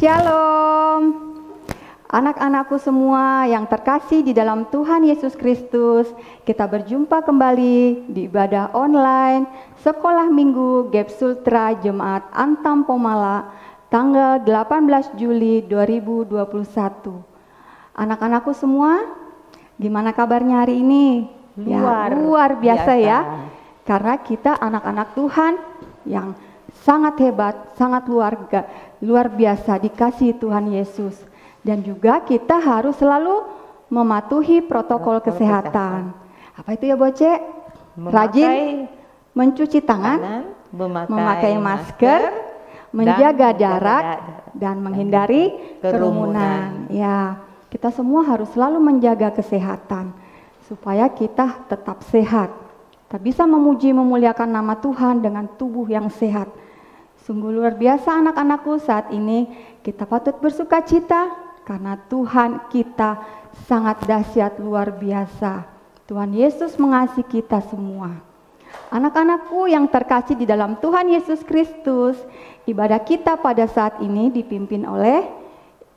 Shalom. Anak-anakku semua yang terkasih di dalam Tuhan Yesus Kristus, kita berjumpa kembali di ibadah online Sekolah Minggu GEP Sultra Jemaat Antam Pomala tanggal 18 Juli 2021. Anak-anakku semua, gimana kabarnya hari ini? Luar biasa ya. Karena kita anak-anak Tuhan yang sangat hebat, sangat luar biasa dikasihi Tuhan Yesus. Dan juga kita harus selalu mematuhi protokol kesehatan. Apa itu ya Boce? Rajin mencuci tangan, memakai masker, menjaga jarak, dan menghindari kerumunan. Ya, kita semua harus selalu menjaga kesehatan supaya kita tetap sehat. Kita bisa memuji memuliakan nama Tuhan dengan tubuh yang sehat. Sungguh luar biasa anak-anakku, saat ini kita patut bersuka cita karena Tuhan kita sangat dahsyat luar biasa. Tuhan Yesus mengasihi kita semua. Anak-anakku yang terkasih di dalam Tuhan Yesus Kristus, ibadah kita pada saat ini dipimpin oleh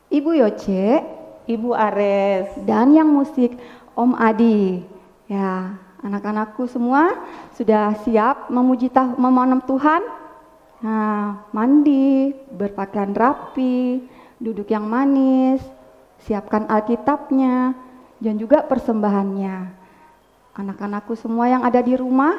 Ibu Yoce, Ibu Ares, dan yang musik Om Adi. Ya, anak-anakku semua sudah siap memuji memohon Tuhan? Nah, mandi, berpakaian rapi, duduk yang manis, siapkan Alkitabnya, dan juga persembahannya. Anak-anakku semua yang ada di rumah,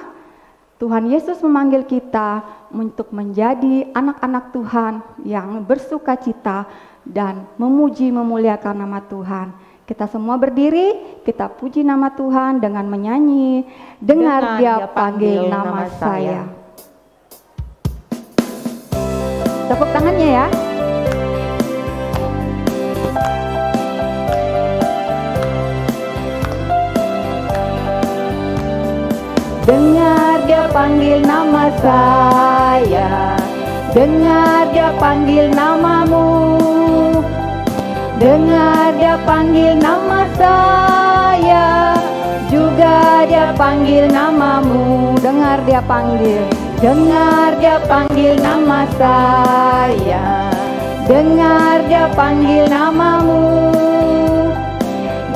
Tuhan Yesus memanggil kita untuk menjadi anak-anak Tuhan yang bersuka cita dan memuji memuliakan nama Tuhan. Kita semua berdiri, kita puji nama Tuhan dengan menyanyi, dengar dia panggil nama saya. Tepuk tangannya ya. Dengar dia panggil nama saya, dengar dia panggil namamu, dengar dia panggil nama saya, juga dia panggil namamu. Dengar dia panggil, dengar dia panggil nama saya, dengar dia panggil namamu,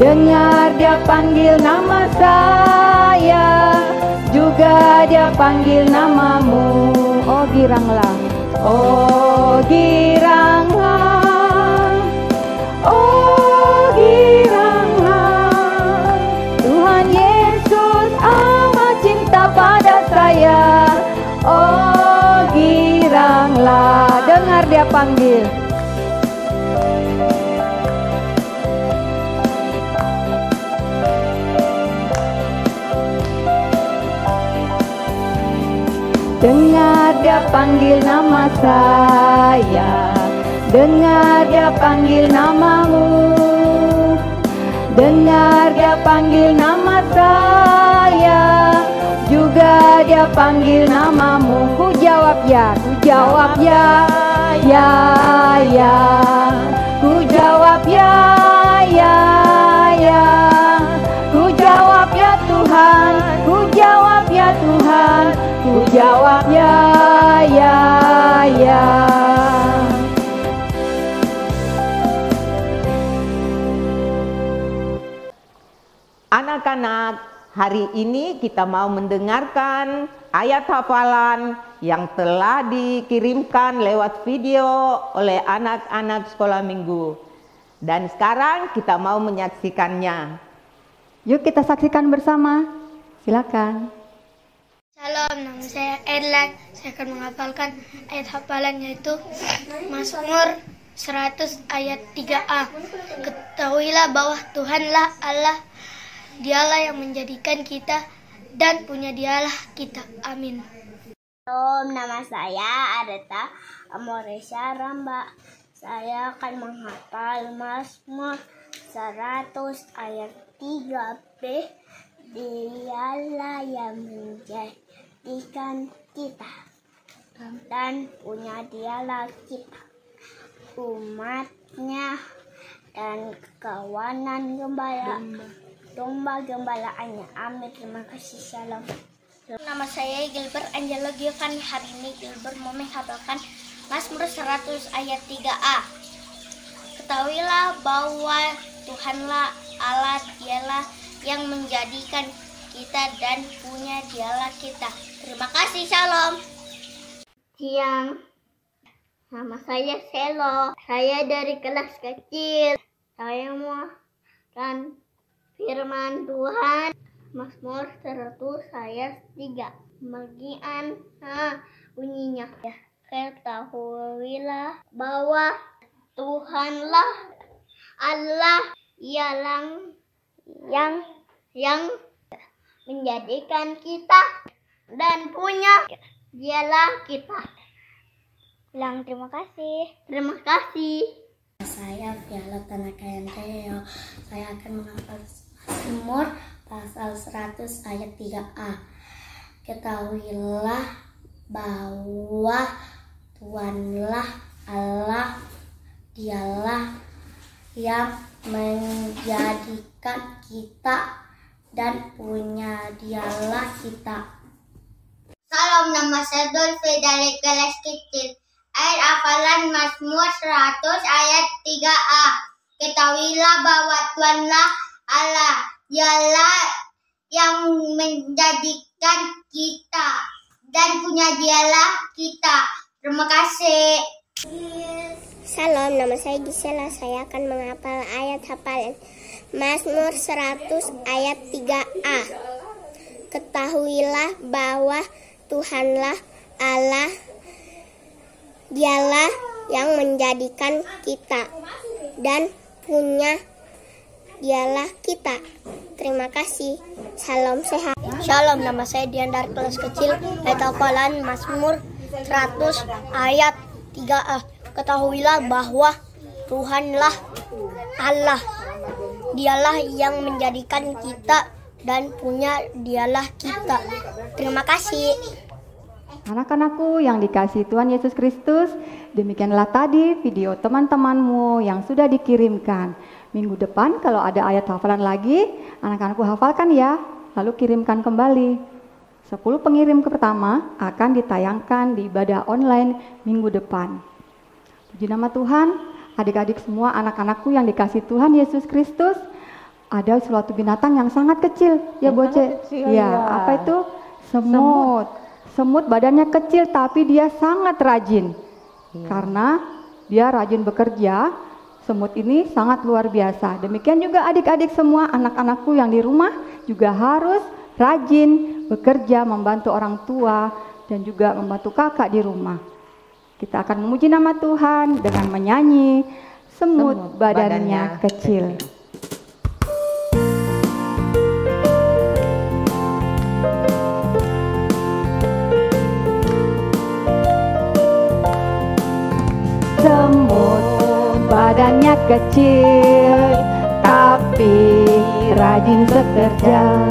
dengar dia panggil nama saya, juga dia panggil namamu. Oh giranglah, oh giranglah, oh giranglah, Tuhan Yesus amat cinta pada saya. Oh giranglah, dengar dia panggil. Dengar dia panggil nama saya, dengar dia panggil namamu, dengar dia panggil nama saya, juga dia panggil namamu. Ku jawab ya, ku jawab ya, ya, ya. Ku jawab ya, ya, ya. Ku jawab ya Tuhan, ku jawab ya Tuhan, ku jawab ya, ya, ya. anak-anak, hari ini kita mau mendengarkan ayat hafalan yang telah dikirimkan lewat video oleh anak-anak sekolah minggu. Dan sekarang kita mau menyaksikannya. Yuk kita saksikan bersama. Silakan. Shalom, nama saya Erlan. Saya akan menghafalkan ayat hafalan yaitu Mazmur 100 ayat 3a. Ketahuilah bahwa Tuhanlah Allah, Dialah yang menjadikan kita dan punya Dialah kita. Amin. Shalom, nama saya Areta Amoresya Ramba. Saya akan menghafal Mazmur 100 ayat 3b. Dialah yang menjadikan kita dan punya Dialah kita, umatnya dan kawanan domba gembalaannya. Amin. Terima kasih. Shalom. Nama saya Gilbert Angelo Giovanni. Hari ini Gilbert mau menghafalkan Mazmur 100 ayat 3a. Ketahuilah bahwa Tuhanlah Allah, Dialah yang menjadikan kita dan punya Dialah kita. Terima kasih, Shalom. Siang, nama saya Selo. Saya dari kelas kecil. Saya mau dan firman Tuhan Mazmur 100 ayat 3. Bagian bunyinya. Ketahuilah bahwa Tuhanlah Allah yang menjadikan kita dan punya Dialah kita. Bilang terima kasih. Terima kasih. Saya Viola Tanakayanteo. Saya akan menghafal Mazmur pasal 100 ayat 3a. Ketahuilah bahwa Tuhanlah Allah, Dialah yang menjadikan kita dan punya Dialah kita. Salam, nama saya Dolphy dari kelas kecil. Ayat hafalan Mazmur 100 ayat 3a. Ketahuilah bahwa Tuhanlah Allah, Dialah yang menjadikan kita dan punya Dialah kita. Terima kasih. Salam, nama saya Gisela. Saya akan menghafal ayat hafalan Mazmur 100 ayat 3a. Ketahuilah bahwa Tuhanlah Allah, Dialah yang menjadikan kita dan punya Dialah kita. Terima kasih. Salam sehat. Shalom, nama saya Dian dari kelas kecil. Ayat hafalan Mazmur 100 ayat 3a. Ketahuilah bahwa Tuhanlah Allah, Dialah yang menjadikan kita dan punya Dialah kita. Terima kasih. Anak-anakku yang dikasihi Tuhan Yesus Kristus, demikianlah tadi video teman-temanmu yang sudah dikirimkan. Minggu depan kalau ada ayat hafalan lagi, anak-anakku hafalkan ya, lalu kirimkan kembali. 10 pengirim pertama akan ditayangkan di ibadah online minggu depan. Puji nama Tuhan, adik-adik semua, anak-anakku yang dikasihi Tuhan Yesus Kristus, ada suatu binatang yang sangat kecil, ya Boce? Ya, apa itu? Semut. Semut badannya kecil tapi dia sangat rajin. Karena dia rajin bekerja, semut ini sangat luar biasa. Demikian juga adik-adik semua, anak-anakku yang di rumah juga harus rajin bekerja, membantu orang tua dan juga membantu kakak di rumah. Kita akan memuji nama Tuhan dengan menyanyi Semut badannya kecil. Semut badannya kecil, tapi rajin bekerja.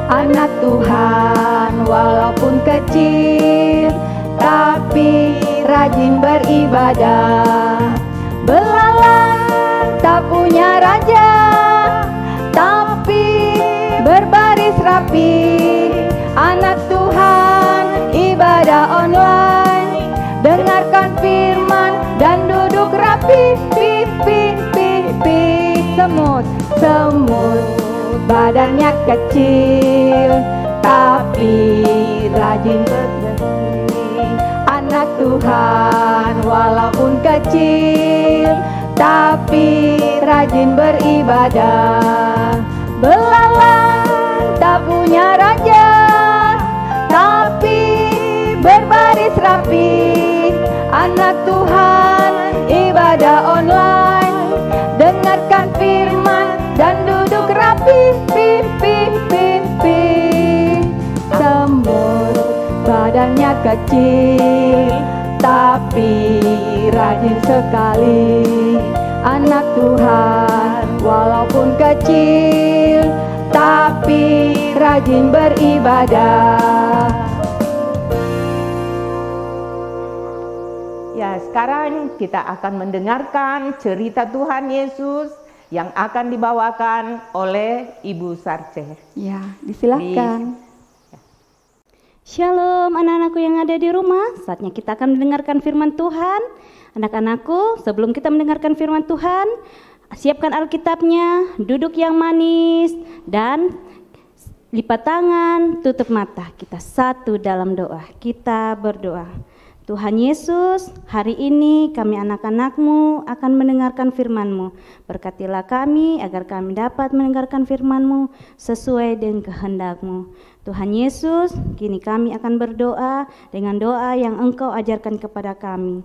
Anak Tuhan walaupun kecil, tapi rajin beribadah. Belalang tak punya raja, tapi berbaris rapi. Anak Tuhan ibadah online, dengarkan firman dan duduk rapi. Semut badannya kecil, tapi rajin bekerja. Anak Tuhan walaupun kecil, tapi rajin beribadah. Belalang tak punya raja, tapi berbaris rapi. Anak Tuhan ibadah online, dengarkan firman dan duduk rapi. Semut badannya kecil, tapi rajin sekali. Anak Tuhan walaupun kecil, tapi rajin beribadah. Ya, sekarang kita akan mendengarkan cerita Tuhan Yesus yang akan dibawakan oleh Ibu Sarce. Ya, disilakan. Shalom anak-anakku yang ada di rumah. Saatnya kita akan mendengarkan firman Tuhan. Anak-anakku, sebelum kita mendengarkan firman Tuhan, siapkan Alkitabnya, duduk yang manis, dan lipat tangan, tutup mata. Kita satu dalam doa. Kita berdoa. Tuhan Yesus, hari ini kami anak-anak-Mu akan mendengarkan firman-Mu. Berkatilah kami agar kami dapat mendengarkan firman-Mu sesuai dengan kehendak-Mu. Tuhan Yesus, kini kami akan berdoa dengan doa yang Engkau ajarkan kepada kami.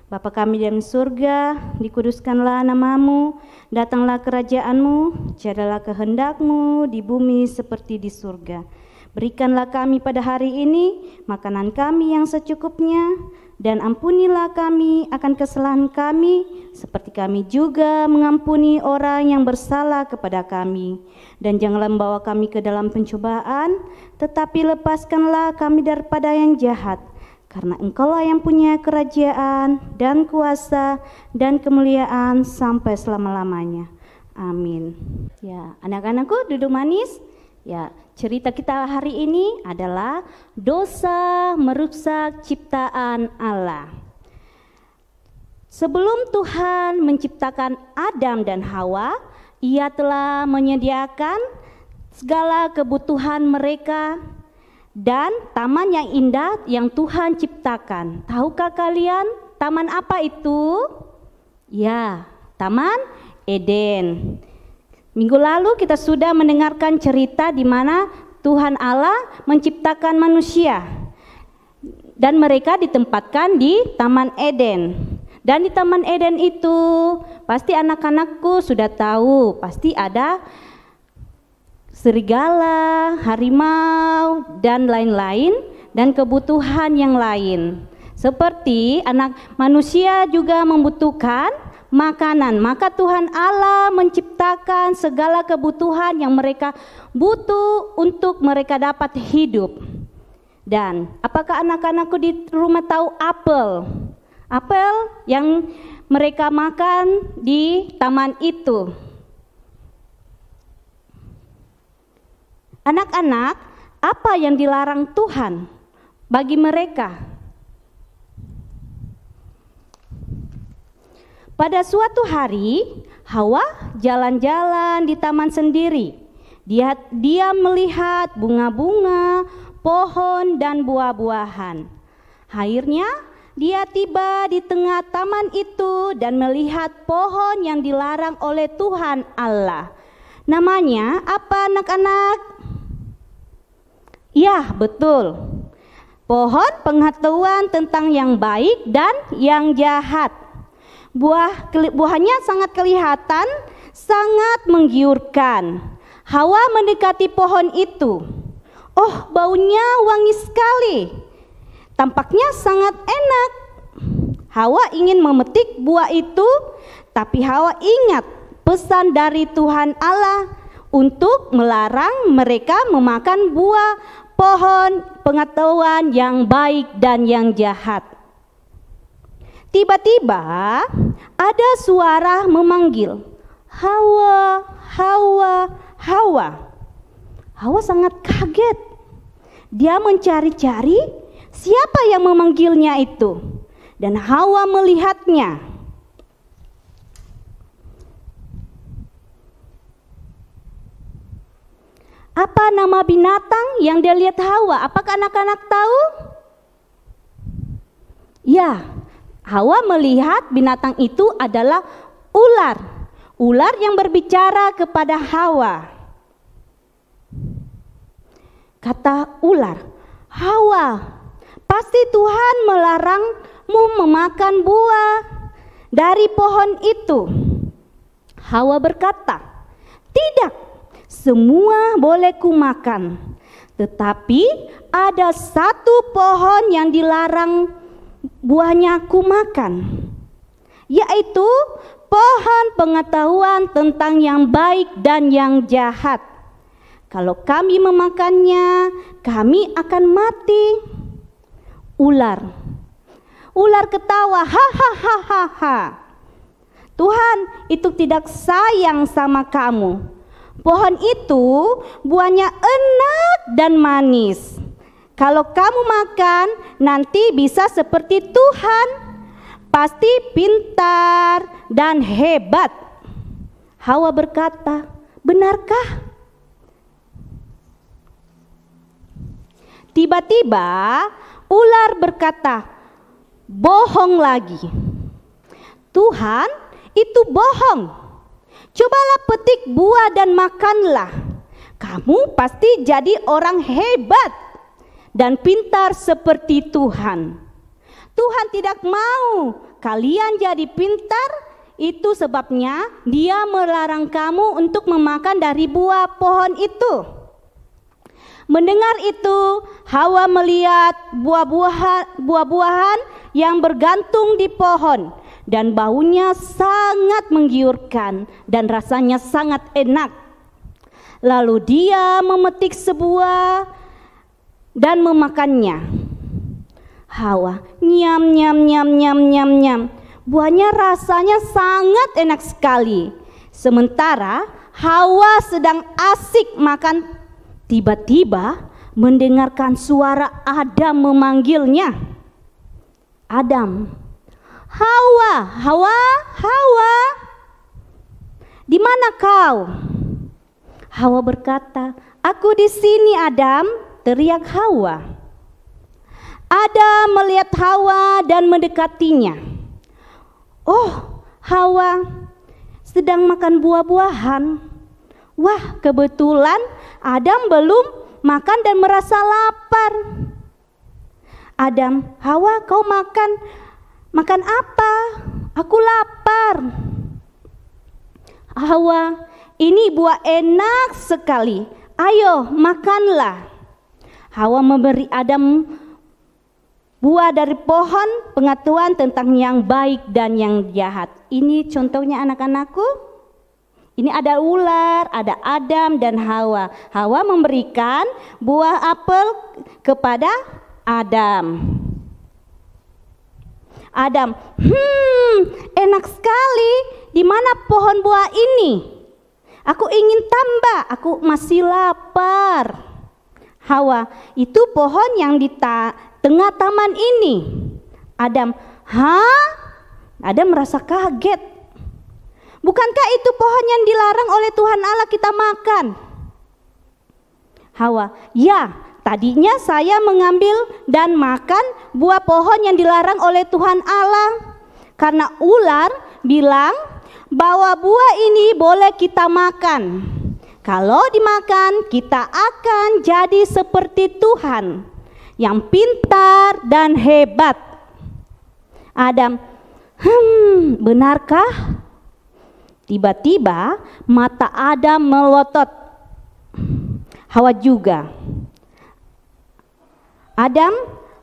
Bapa kami dalam surga, dikuduskanlah nama-Mu, datanglah kerajaan-Mu, jadilah kehendak-Mu di bumi seperti di surga. Berikanlah kami pada hari ini makanan kami yang secukupnya, dan ampunilah kami akan kesalahan kami, seperti kami juga mengampuni orang yang bersalah kepada kami. Dan janganlah membawa kami ke dalam pencobaan, tetapi lepaskanlah kami daripada yang jahat. Karena Engkaulah yang punya kerajaan dan kuasa dan kemuliaan sampai selama-lamanya. Amin. Ya, anak-anakku duduk manis. Ya, cerita kita hari ini adalah dosa merusak ciptaan Allah. Sebelum Tuhan menciptakan Adam dan Hawa, Ia telah menyediakan segala kebutuhan mereka dan taman yang indah yang Tuhan ciptakan. Tahukah kalian taman apa itu? Ya, Taman Eden. Minggu lalu kita sudah mendengarkan cerita di mana Tuhan Allah menciptakan manusia dan mereka ditempatkan di Taman Eden. Dan di Taman Eden itu pasti anak-anakku sudah tahu, pasti ada serigala, harimau, dan lain-lain, dan kebutuhan yang lain. Seperti anak manusia juga membutuhkan makanan, maka Tuhan Allah menciptakan segala kebutuhan yang mereka butuh untuk mereka dapat hidup. Dan apakah anak-anakku di rumah tahu apel? Apel yang mereka makan di taman itu. Anak-anak, apa yang dilarang Tuhan bagi mereka? Pada suatu hari, Hawa jalan-jalan di taman sendiri. Dia melihat bunga-bunga, pohon, dan buah-buahan. Akhirnya, dia tiba di tengah taman itu dan melihat pohon yang dilarang oleh Tuhan Allah. Namanya apa, anak-anak? Ya, betul. Pohon pengetahuan tentang yang baik dan yang jahat. Buahnya sangat kelihatan, sangat menggiurkan. Hawa mendekati pohon itu. Oh, baunya wangi sekali. Tampaknya sangat enak. Hawa ingin memetik buah itu, tapi Hawa ingat pesan dari Tuhan Allah untuk melarang mereka memakan buah pohon pengetahuan yang baik dan yang jahat. Tiba-tiba ada suara memanggil, Hawa, Hawa, Hawa. Hawa sangat kaget. Dia mencari-cari siapa yang memanggilnya itu. Dan Hawa melihatnya. Apa nama binatang yang dia lihat Hawa? Apakah anak-anak tahu? Ya, Hawa melihat binatang itu adalah ular. Ular yang berbicara kepada Hawa. Kata ular, Hawa, pasti Tuhan melarangmu memakan buah dari pohon itu. Hawa berkata, tidak, semua boleh kumakan. Tetapi ada satu pohon yang dilarang buahnya kumakan, yaitu pohon pengetahuan tentang yang baik dan yang jahat. Kalau kami memakannya, kami akan mati. Ular ketawa, hahaha. Tuhan itu tidak sayang sama kamu. Pohon itu buahnya enak dan manis. Kalau kamu makan, nanti bisa seperti Tuhan. pasti pintar dan hebat. Hawa berkata, benarkah? Tiba-tiba ular berkata, bohong lagi. Tuhan, itu bohong. Cobalah petik buah dan makanlah. Kamu pasti jadi orang hebat dan pintar seperti Tuhan. Tuhan tidak mau kalian jadi pintar. Itu sebabnya Dia melarang kamu untuk memakan dari buah pohon itu. Mendengar itu, Hawa melihat buah-buahan yang bergantung di pohon, dan baunya sangat menggiurkan dan rasanya sangat enak. Lalu dia memetik sebuah dan memakannya. Hawa, nyam nyam nyam nyam nyam nyam. Buahnya rasanya sangat enak sekali. Sementara Hawa sedang asik makan, tiba-tiba mendengarkan suara Adam memanggilnya. Adam, Hawa, Hawa, Hawa, di mana kau? Hawa berkata, aku di sini Adam, teriak Hawa. Adam melihat Hawa dan mendekatinya. Oh, Hawa sedang makan buah-buahan. Wah, kebetulan Adam belum makan dan merasa lapar. Adam, Hawa, kau makan apa? Aku lapar. Hawa, ini buah enak sekali. Ayo, makanlah. Hawa memberi Adam buah dari pohon pengetahuan tentang yang baik dan yang jahat. Ini contohnya anak-anakku. Ini ada ular, ada Adam dan Hawa. Hawa memberikan buah apel kepada Adam. Adam, enak sekali. Di mana pohon buah ini? Aku ingin tambah, aku masih lapar. Hawa, itu pohon yang di tengah taman ini. Adam, Adam merasa kaget. Bukankah itu pohon yang dilarang oleh Tuhan Allah kita makan? Hawa, ya, tadinya saya mengambil dan makan buah pohon yang dilarang oleh Tuhan Allah. Karena ular bilang bahwa buah ini boleh kita makan. Kalau dimakan, kita akan jadi seperti Tuhan yang pintar dan hebat. Adam, benarkah? Tiba-tiba mata Adam melotot. Hawa juga. Adam,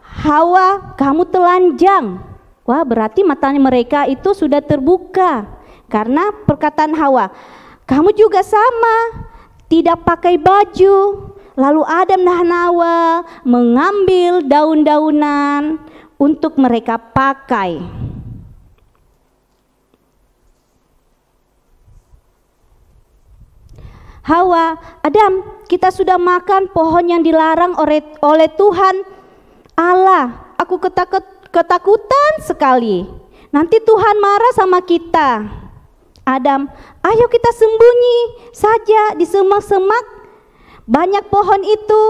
Hawa, kamu telanjang. Wah, berarti matanya mereka itu sudah terbuka. Karena perkataan Hawa, kamu juga sama, tidak pakai baju. Lalu Adam dan Hawa mengambil daun-daunan untuk mereka pakai. Hawa, Adam, kita sudah makan pohon yang dilarang oleh Tuhan Allah. Aku ketakutan sekali. Nanti Tuhan marah sama kita. Adam, ayo kita sembunyi saja di semak-semak banyak pohon itu.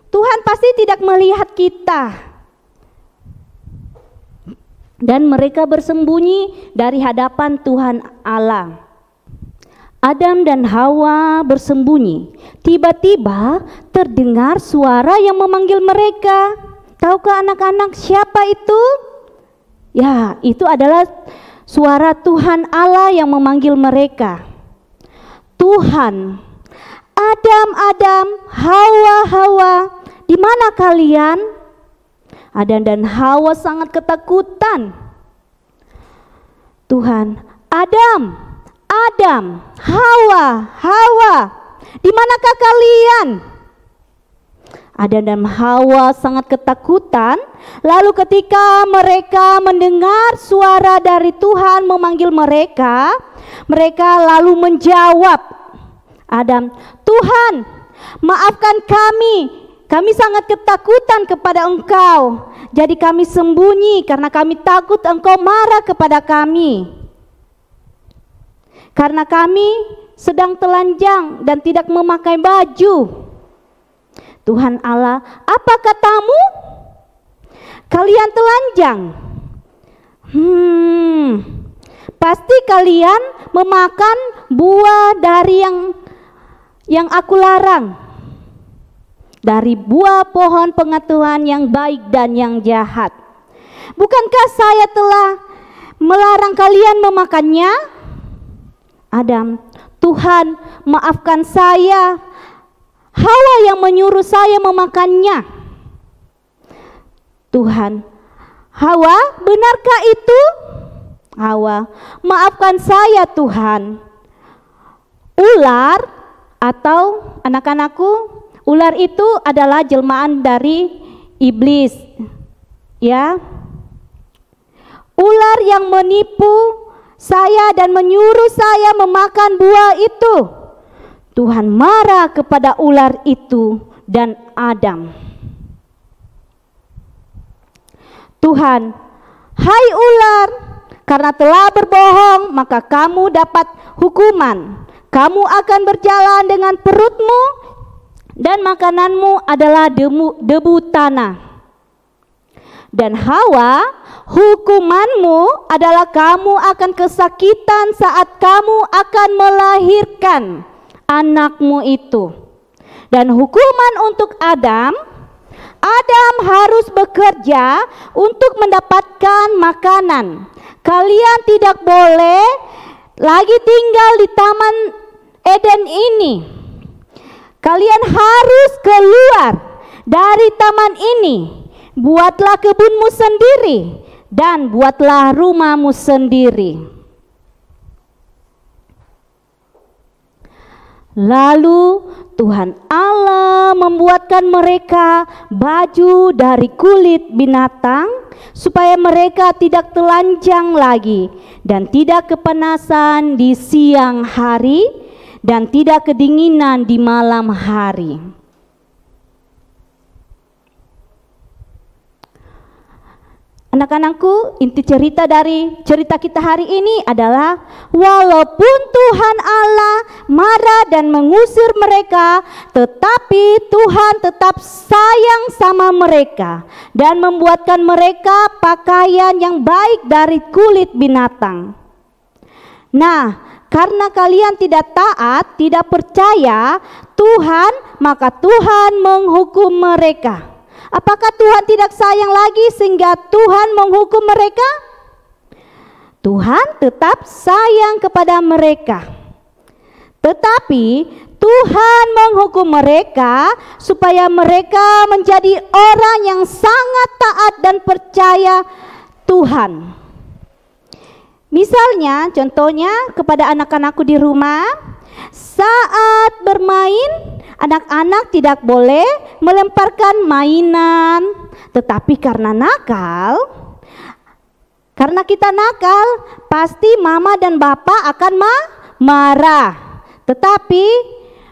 Tuhan pasti tidak melihat kita. Dan mereka bersembunyi dari hadapan Tuhan Allah. Adam dan Hawa bersembunyi. Tiba-tiba terdengar suara yang memanggil mereka. Tahukah anak-anak siapa itu? Ya, itu adalah suara Tuhan Allah yang memanggil mereka. Tuhan, Adam, Adam, Hawa, Hawa, di mana kalian? Adam dan Hawa sangat ketakutan. Tuhan, Adam, Adam, Hawa, Hawa, di manakah kalian? Adam dan Hawa sangat ketakutan. Lalu ketika mereka mendengar suara dari Tuhan memanggil mereka, mereka lalu menjawab, Adam, Tuhan, maafkan kami Kami sangat ketakutan kepada Engkau. Jadi kami sembunyi karena kami takut Engkau marah kepada kami. Karena kami sedang telanjang dan tidak memakai baju. Tuhan Allah, apa katamu? Kalian telanjang. Pasti kalian memakan buah dari yang aku larang. Dari buah pohon pengetahuan yang baik dan yang jahat. Bukankah saya telah melarang kalian memakannya? Adam, Tuhan, maafkan saya. Hawa yang menyuruh saya memakannya. Tuhan, Hawa, benarkah itu? Hawa, maafkan saya Tuhan. Ular atau anak-anakku, ular itu adalah jelmaan dari iblis. Ya. Ular yang menipu saya dan menyuruh saya memakan buah itu. Tuhan marah kepada ular itu dan Adam. Tuhan, hai ular, karena telah berbohong, maka kamu dapat hukuman. Kamu akan berjalan dengan perutmu dan makananmu adalah debu tanah. Dan Hawa, hukumanmu adalah kamu akan kesakitan saat kamu akan melahirkan anakmu itu. Dan hukuman untuk Adam, Adam harus bekerja untuk mendapatkan makanan. Kalian tidak boleh lagi tinggal di Taman Eden ini. Kalian harus keluar dari taman ini. Buatlah kebunmu sendiri dan buatlah rumahmu sendiri. Lalu Tuhan Allah membuatkan mereka baju dari kulit binatang supaya mereka tidak telanjang lagi dan tidak kepanasan di siang hari dan tidak kedinginan di malam hari. Anak-anakku, inti cerita dari cerita kita hari ini adalah walaupun Tuhan Allah marah dan mengusir mereka, tetapi Tuhan tetap sayang sama mereka dan membuatkan mereka pakaian yang baik dari kulit binatang. Nah, karena kalian tidak taat, tidak percaya Tuhan, maka Tuhan menghukum mereka. Apakah Tuhan tidak sayang lagi sehingga Tuhan menghukum mereka? Tuhan tetap sayang kepada mereka. Tetapi Tuhan menghukum mereka supaya mereka menjadi orang yang sangat taat dan percaya Tuhan. Misalnya, contohnya kepada anak-anakku di rumah, saat bermain, anak-anak tidak boleh melemparkan mainan. Tetapi karena nakal, karena kita nakal, pasti mama dan bapak akan marah. Tetapi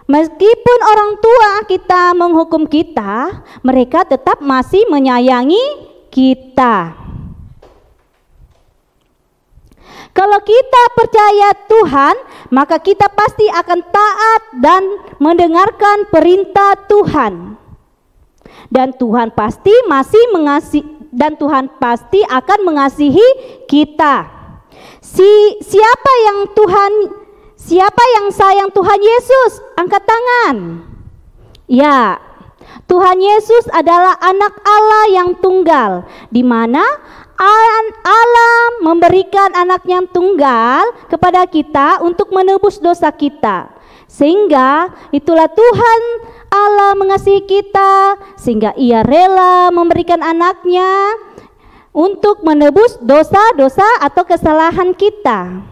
meskipun orang tua kita menghukum kita, mereka tetap masih menyayangi kita. Kalau kita percaya Tuhan, maka kita pasti akan taat dan mendengarkan perintah Tuhan. Dan Tuhan pasti masih mengasihi, dan Tuhan pasti akan mengasihi kita. Siapa yang sayang Tuhan Yesus? Angkat tangan. Ya, Tuhan Yesus adalah anak Allah yang tunggal, di mana Allah memberikan anaknya yang tunggal kepada kita untuk menebus dosa kita. Sehingga itulah Tuhan Allah mengasihi kita, sehingga Ia rela memberikan anaknya untuk menebus dosa-dosa atau kesalahan kita.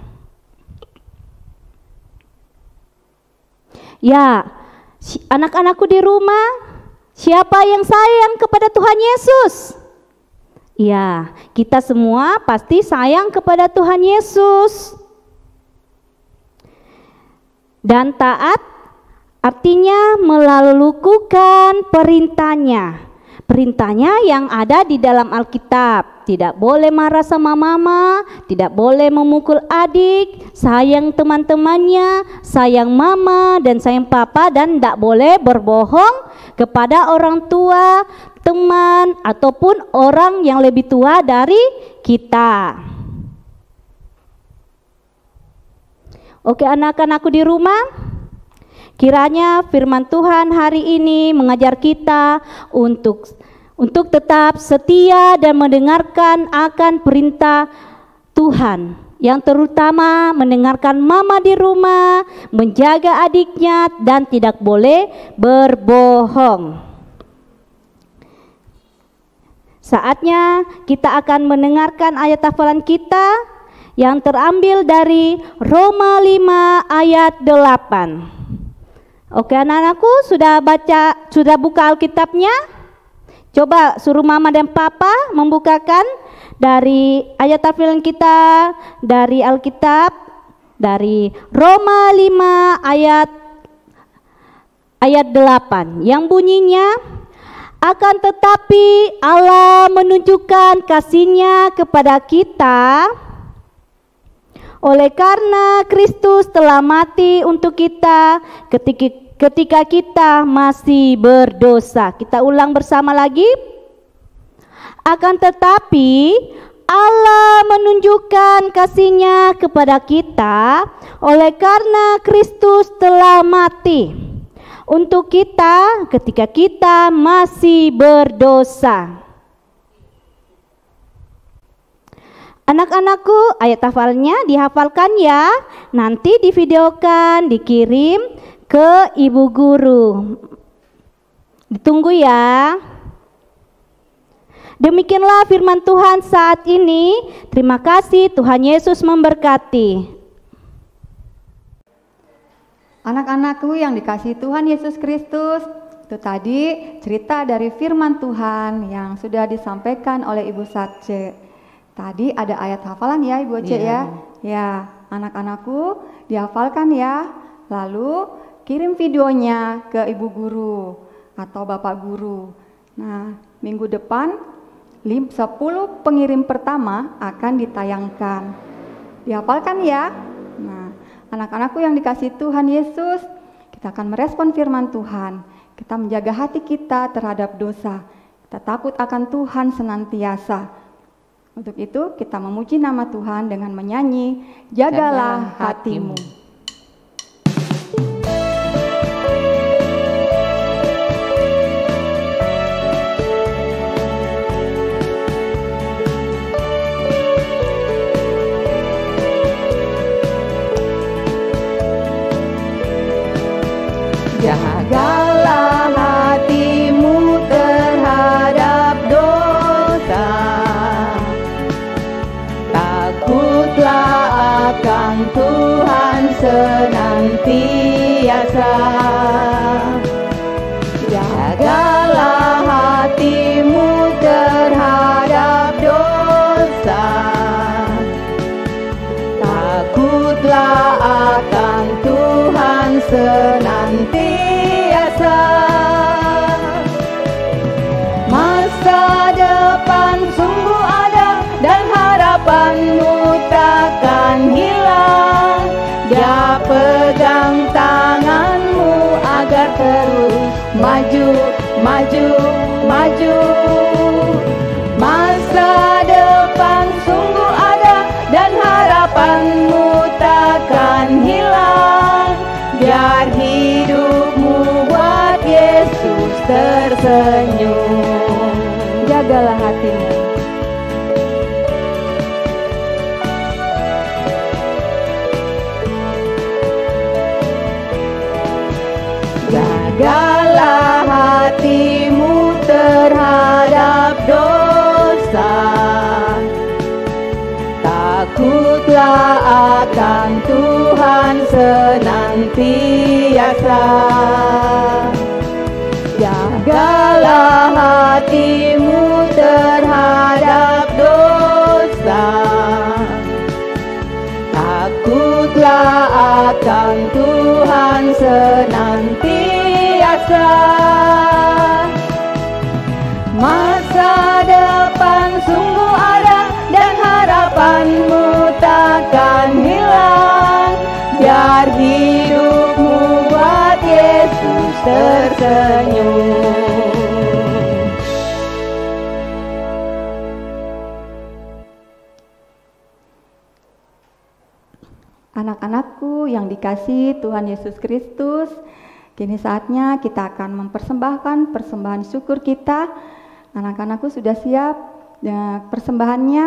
Ya, anak-anakku di rumah, siapa yang sayang kepada Tuhan Yesus? Ya, kita semua pasti sayang kepada Tuhan Yesus dan taat Artinya melakukan perintahnya. Perintahnya yang ada di dalam Alkitab. Tidak boleh marah sama mama, tidak boleh memukul adik, sayang teman-temannya, sayang mama dan sayang papa, dan tidak boleh berbohong kepada orang tua, teman, ataupun orang yang lebih tua dari kita. Oke anak-anakku di rumah, kiranya firman Tuhan hari ini mengajar kita untuk tetap setia dan mendengarkan akan perintah Tuhan. Yang terutama mendengarkan mama di rumah, menjaga adiknya, dan tidak boleh berbohong. Saatnya kita akan mendengarkan ayat hafalan kita yang terambil dari Roma 5 ayat 8. Oke anak-anakku, sudah buka Alkitabnya? Coba suruh mama dan papa membukakan dari ayat hafalan kita dari Alkitab, dari Roma 5 ayat 8 yang bunyinya, akan tetapi Allah menunjukkan kasih-Nya kepada kita oleh karena Kristus telah mati untuk kita ketika kita masih berdosa. Kita ulang bersama lagi. Akan tetapi Allah menunjukkan kasih-Nya kepada kita oleh karena Kristus telah mati untuk kita ketika kita masih berdosa. Anak-anakku, ayat hafalnya dihafalkan ya. Nanti divideokan, dikirim ke ibu guru. Ditunggu ya. Demikianlah firman Tuhan saat ini. Terima kasih, Tuhan Yesus memberkati. Anak-anakku yang dikasihi Tuhan Yesus Kristus, itu tadi cerita dari firman Tuhan yang sudah disampaikan oleh Ibu Satce. Tadi ada ayat hafalan ya Ibu Oce ya. Ya, anak-anakku dihafalkan ya. Lalu kirim videonya ke ibu guru atau bapak guru. Nah, minggu depan 10 pengirim pertama akan ditayangkan. Dihafalkan ya. Nah, anak-anakku yang dikasihi Tuhan Yesus, kita akan merespon firman Tuhan. Kita menjaga hati kita terhadap dosa. Kita takut akan Tuhan senantiasa. Untuk itu kita memuji nama Tuhan dengan menyanyi Jagalah Hatimu. Jagalah hatimu terhadap dosa, takutlah akan Tuhan senantiasa. Jagalah hatimu terhadap dosa, takutlah akan Tuhan senantiasa. Masa depan sungguh ada dan harapanmu takkan hilang. Dia pegang tanganmu agar terus maju, maju, maju. Masa depan sungguh ada dan harapanmu takkan hilang. Biar hidupmu buat Yesus tersenyum. Jagalah hatimu. Jagalah hatimu terhadap dosa, takutlah akan Tuhan senantiasa. Jagalah hatimu terhadap dosa, takutlah akan Tuhan senantiasa. masa depan sungguh ada dan harapanmu takkan hilang. Biar hidupmu buat Yesus tersenyum. Anak-anakku yang dikasihi Tuhan Yesus Kristus, kini saatnya kita akan mempersembahkan persembahan syukur kita. Anak-anakku sudah siap? Persembahannya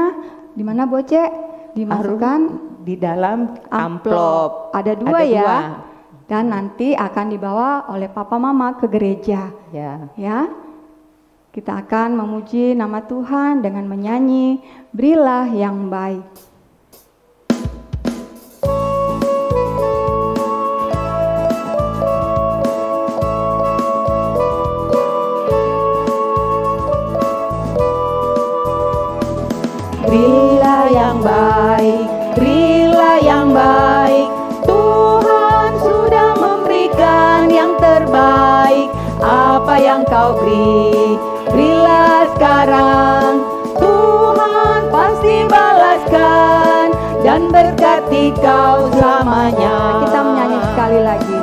di mana, Boce? Dimasukkan di dalam amplop. Ada dua ya. Dan nanti akan dibawa oleh Papa Mama ke gereja. Ya. Kita akan memuji nama Tuhan dengan menyanyi Berilah yang Baik. Berilah yang baik, berilah yang baik. Tuhan sudah memberikan yang terbaik. Apa yang kau beri, berilah sekarang. Tuhan pasti balaskan dan berkati kau selamanya. Kita menyanyi sekali lagi.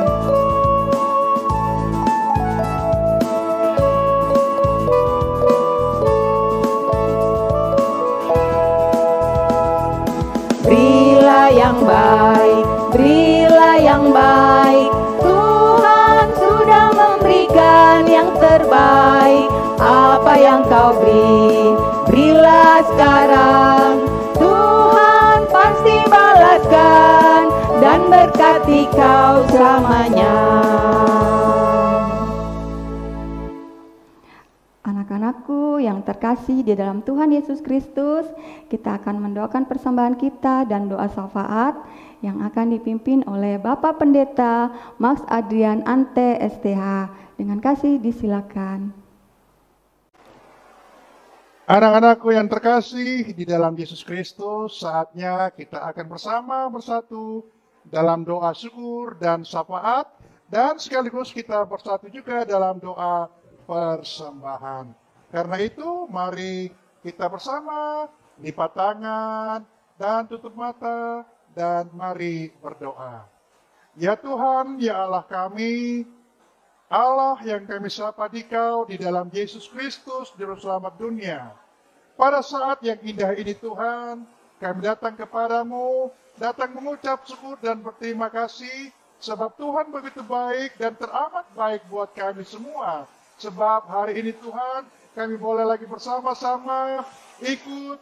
Berilah yang baik, berilah yang baik. Tuhan sudah memberikan yang terbaik. Apa yang kau beri, berilah sekarang. Tuhan pasti balaskan dan berkati kau selamanya. Anak-anakku yang terkasih di dalam Tuhan Yesus Kristus, kita akan mendoakan persembahan kita dan doa syafaat yang akan dipimpin oleh Bapak Pendeta Max Adrian Ante STH. Dengan kasih disilakan. Anak-anakku yang terkasih di dalam Yesus Kristus, saatnya kita akan bersatu dalam doa syukur dan syafaat, dan sekaligus kita bersatu juga dalam doa persembahan. Karena itu mari kita bersama lipat tangan dan tutup mata dan mari berdoa. Ya Tuhan, ya Allah kami, Allah yang kami sapa Dikau di dalam Yesus Kristus Juru Selamat dunia. Pada saat yang indah ini Tuhan, kami datang kepadamu, datang mengucap syukur dan berterima kasih, sebab Tuhan begitu baik dan teramat baik buat kami semua. Sebab hari ini Tuhan, kami boleh lagi bersama-sama ikut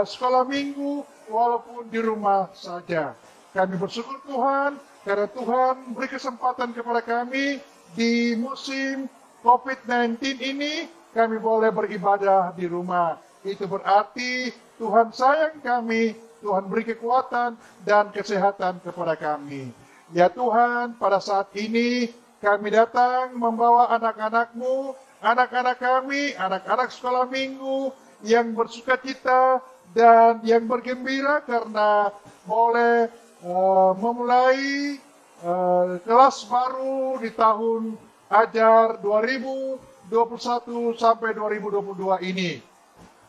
sekolah minggu walaupun di rumah saja. Kami bersyukur Tuhan, karena Tuhan beri kesempatan kepada kami di musim COVID-19 ini, kami boleh beribadah di rumah. Itu berarti Tuhan sayang kami, Tuhan beri kekuatan dan kesehatan kepada kami. Ya Tuhan, pada saat ini kami datang membawa anak-anak-Mu, anak-anak kami, anak-anak sekolah minggu yang bersuka cita dan yang bergembira karena boleh memulai kelas baru di tahun ajar 2021 sampai 2022 ini.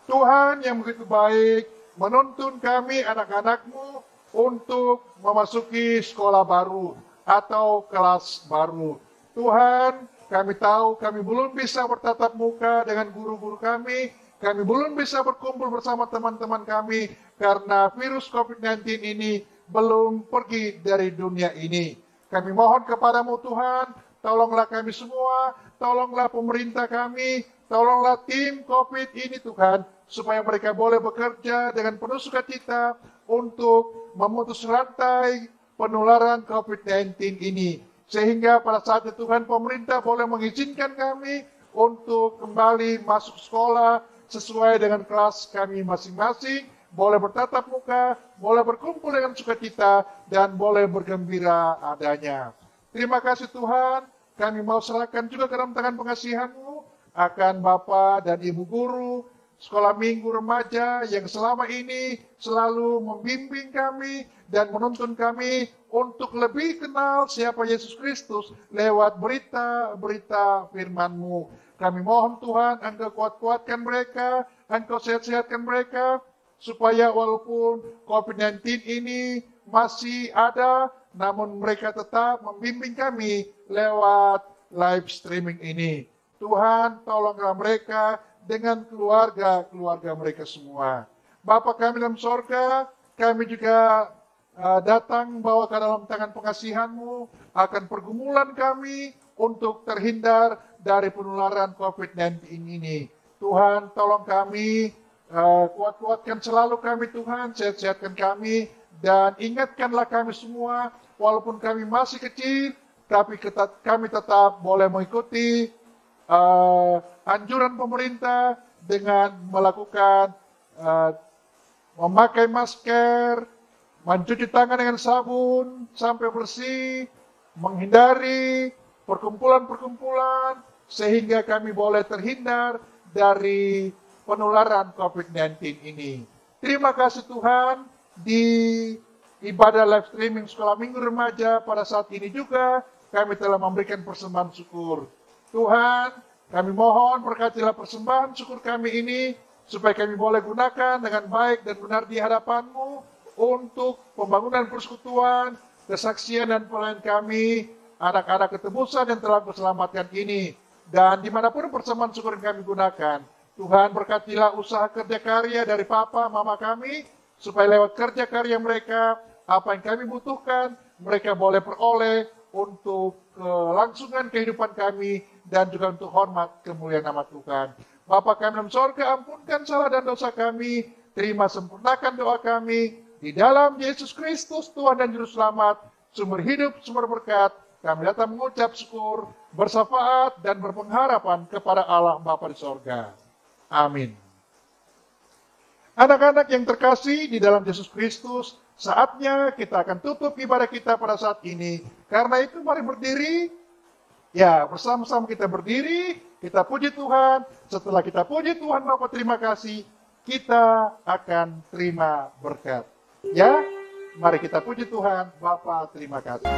Tuhan yang begitu baik menuntun kami anak-anak-Mu untuk memasuki sekolah baru atau kelas baru. Tuhan, kami tahu kami belum bisa bertatap muka dengan guru-guru kami belum bisa berkumpul bersama teman-teman kami karena virus COVID-19 ini belum pergi dari dunia ini. Kami mohon kepadamu Tuhan, tolonglah kami semua, tolonglah pemerintah kami, tolonglah tim COVID ini Tuhan, supaya mereka boleh bekerja dengan penuh sukacita untuk memutus rantai penularan COVID-19 ini. Sehingga pada saat itu Tuhan, pemerintah boleh mengizinkan kami untuk kembali masuk sekolah sesuai dengan kelas kami masing-masing, boleh bertatap muka, boleh berkumpul dengan sukacita, dan boleh bergembira adanya. Terima kasih Tuhan, kami mau serahkan juga ke dalam tangan pengasihan-Mu akan Bapak dan Ibu Guru, sekolah minggu remaja yang selama ini selalu membimbing kami dan menuntun kami untuk lebih kenal siapa Yesus Kristus lewat berita-berita firman-Mu. Kami mohon Tuhan, Engkau kuat-kuatkan mereka, Engkau sehat-sehatkan mereka, supaya walaupun COVID-19 ini masih ada, namun mereka tetap membimbing kami lewat live streaming ini. Tuhan, tolonglah mereka dengan keluarga mereka semua. Bapa kami dalam sorga, kami juga datang bawa ke dalam tangan pengasihan-Mu akan pergumulan kami untuk terhindar dari penularan COVID-19 ini. Tuhan, tolong kami, kuat-kuatkan selalu kami Tuhan, sehat-sehatkan kami, dan ingatkanlah kami semua, walaupun kami masih kecil, tapi kami tetap boleh mengikuti anjuran pemerintah dengan melakukan memakai masker, mencuci tangan dengan sabun sampai bersih, menghindari perkumpulan-perkumpulan, sehingga kami boleh terhindar dari penularan COVID-19 ini. Terima kasih Tuhan, di ibadah live streaming sekolah minggu remaja pada saat ini juga kami telah memberikan persembahan syukur. Tuhan, kami mohon berkatilah persembahan syukur kami ini, supaya kami boleh gunakan dengan baik dan benar di hadapan-Mu untuk pembangunan persekutuan, kesaksian dan pelayanan kami, anak-anak ketebusan yang telah diselamatkan ini. Dan dimanapun persembahan syukur yang kami gunakan, Tuhan berkatilah usaha kerja karya dari Papa, Mama kami, supaya lewat kerja karya mereka, apa yang kami butuhkan, mereka boleh peroleh untuk kelangsungan kehidupan kami, dan juga untuk hormat kemuliaan nama Tuhan. Bapa kami dalam sorga, ampunkan salah dan dosa kami, terima sempurnakan doa kami, di dalam Yesus Kristus, Tuhan dan Juru Selamat, sumber hidup, sumber berkat, kami datang mengucap syukur, bersyafaat, dan berpengharapan kepada Allah Bapa di sorga. Amin. Anak-anak yang terkasih di dalam Yesus Kristus, saatnya kita akan tutup ibadah kita pada saat ini. Karena itu mari berdiri. Ya, bersama-sama kita berdiri, kita puji Tuhan. Setelah kita puji Tuhan, Bapa terima kasih, kita akan terima berkat. Ya, mari kita puji Tuhan, Bapa terima kasih.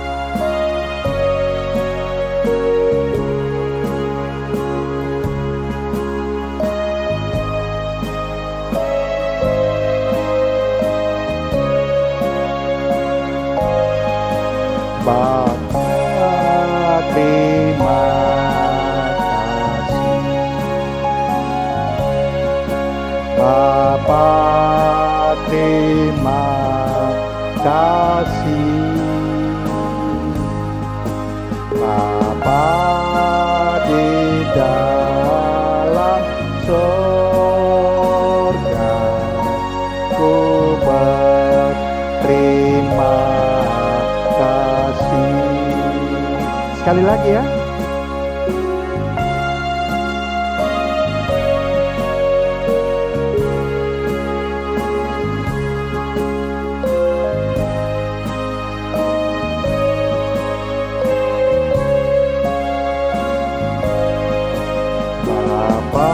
Bapa terima kasih, Bapa terima kasih, Bapa di dalam surga, ku berterima kasih. Sekali lagi ya. Bapa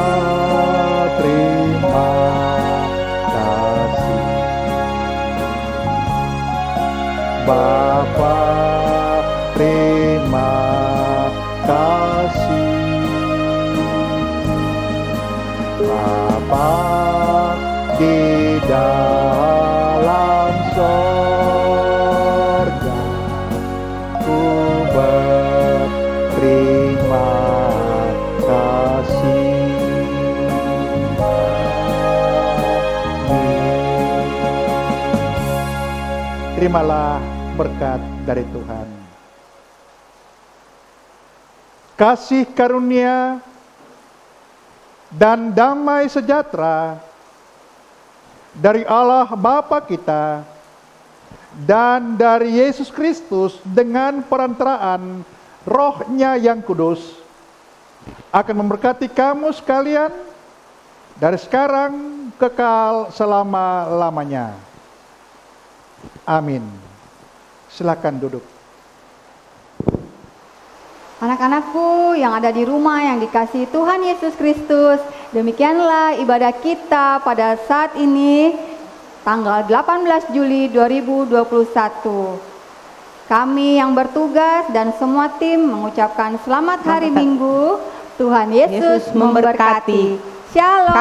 terima kasih, Bapa terima kasih, Bapa di dalam sorga, ku berterima kasih. Terimalah berkat dari Tuhan. Kasih karunia dan damai sejahtera dari Allah Bapa kita dan dari Yesus Kristus dengan perantaraan Roh-Nya yang kudus akan memberkati kamu sekalian dari sekarang kekal selama-lamanya. Amin. Silakan duduk. Anak-anakku yang ada di rumah yang dikasihi Tuhan Yesus Kristus, demikianlah ibadah kita pada saat ini, tanggal 18 Juli 2021. Kami yang bertugas dan semua tim mengucapkan selamat hari Minggu. Tuhan Yesus memberkati. Shalom.